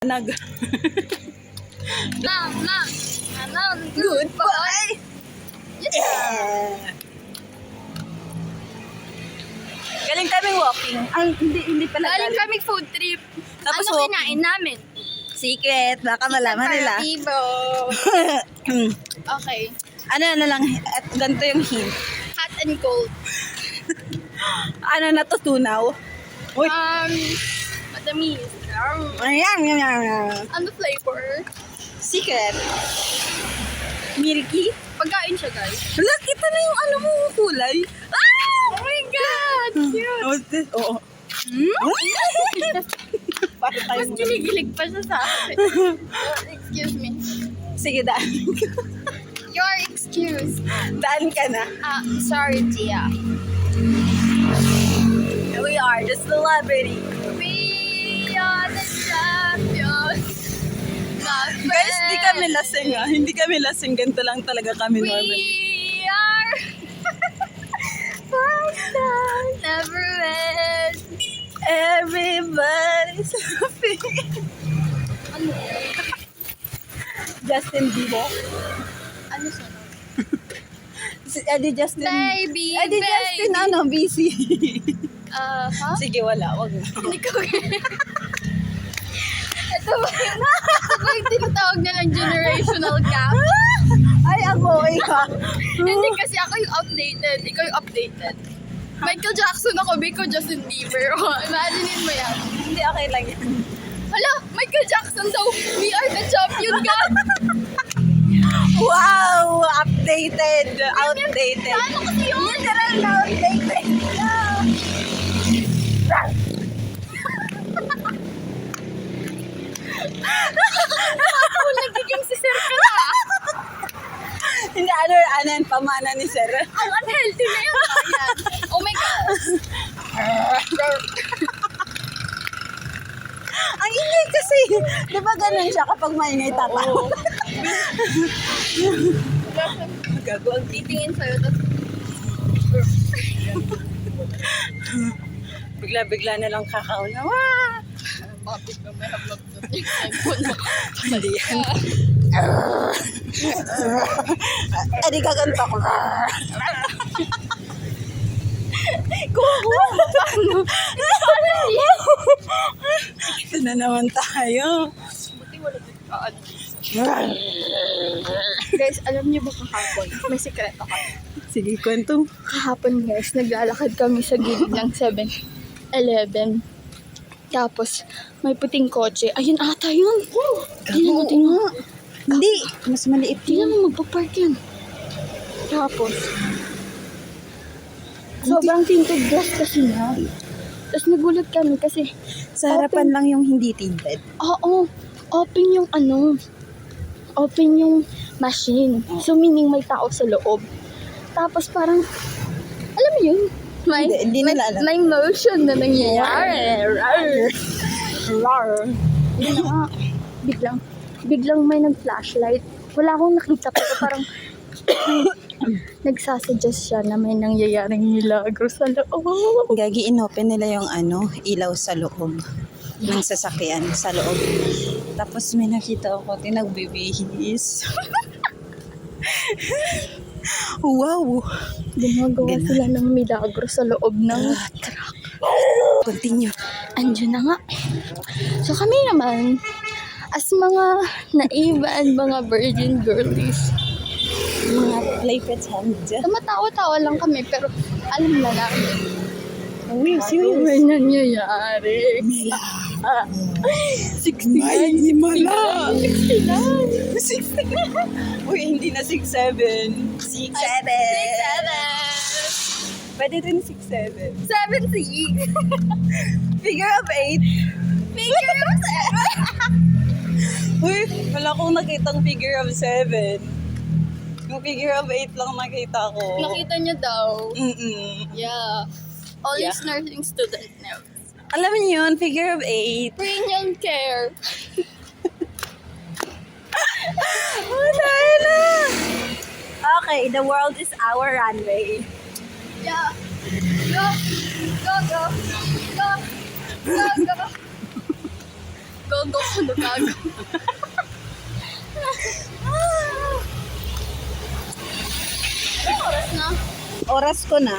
Nag Goodbye! yeah. Galing kaming walking. Ay, hindi pala Galing kami food trip. Tapos ano walking. kinain namin? Secret, baka malaman nila. Paratibo. Okay. Ano na lang, at ganito yung hint. Hot and cold. Ano natutunaw? Uy. Matamis. Ayan. Ano flavor? Secret. Milky. Pagkain siya, guys. Wala, kita na yung ano mo kulay. Oh my God! Cute! Oo. Para tayo Mas kinigilig pa siya sa akin. Excuse me. Sige, daan. Your excuse. Daan ka na. Sorry, Tia. We are the celebrity. We are the champions. Guys, hindi kami lasing ah. Hindi kami lasing. Ganito lang talaga kami normally. We are first never end. Everybody's happy. Ano? Justin Bieber. Ano siya? Si Eddie Justin. Baby, Eddie baby. Justin, ano, busy. Ha? Sige, wala. Wag na. Hindi ko Ito ba yung tinatawag nilang generational gap? Ay, ako, ikaw. Hindi kasi ako yung outdated. Ikaw yung updated. Michael Jackson ako, Biko Justin Bieber. Imaginein mo yan. Hindi, okay lang yan. Hala, Michael Jackson daw. We are the champion, God. Wow! Updated. Outdated. Ano kasi yun? Literal na outdated. Ako nagiging si Sir ka na. Hindi, ano, pamana ni Sir. Ang unhealthy na yun. Ayan. Oh my God. Ang ingay kasi. Di ba ganun siya kapag maingay tatawa? Gago ang Titingin sa'yo, tapos bigla-bigla na lang kakauna. Wah! bakit na may hablog doon yung cellphone mo. Hindi yan. Edi kaganto ko. Kuha mo paano? Ito na naman tayo. Buti wala dito Guys, alam niyo ba kahapon? May sikreto ka. Sige, kwento. Kahapon guys, naglalakad kami sa gilid ng 7-Eleven. Tapos, may puting kotse. Ayun ata yun. Tingnan mo, tingnan mo. Hindi. Mas maliit Tingnan mo, magpapark yan. Tapos, sobrang tinted glass kasi na. Tapos nagulat kami kasi, Sa harapan lang yung hindi tinted. oo, open yung open yung machine. So, meaning may tao sa loob. Tapos parang, alam mo yun, Hindi nila alam. may motion na nangyayari. Rar. Yun na nga, biglang may nag-flashlight. Wala akong nakita pero parang nagsasuggest siya na may nangyayaring milagro sa loob. Gagi, inopen nila yung ilaw sa loob ng sasakyan sa loob. Tapos may nakita ako, tinagbibihis. Wow! Gumagawa Ganun. sila ng milagro sa loob ng truck. Continue. Andiyan na nga. So kami naman, as mga naive and mga virgin girlies, Mga playpets hand. tumatawa-tawa lang kami pero alam na namin. Uy, May nangyayari. 69. Ay, mala. 69. 69. Uy, hindi na 6'7". 6'7". 67. Pwede rin 6'7". 76. Figure of 8. Figure of 7. Uy, wala akong nakitang figure of 7. Yung figure of 8 lang nakita ko. Nakita niya daw. Yeah. All Yeah. his nursing student knows. Alam niyo yun, figure of 8. Premium care. Oh, tayo na! Okay, the world is our runway. Yeah. Go. Go, go. Go. Go, go. Gogo ko na gago. Ano oras na? Oras ko na.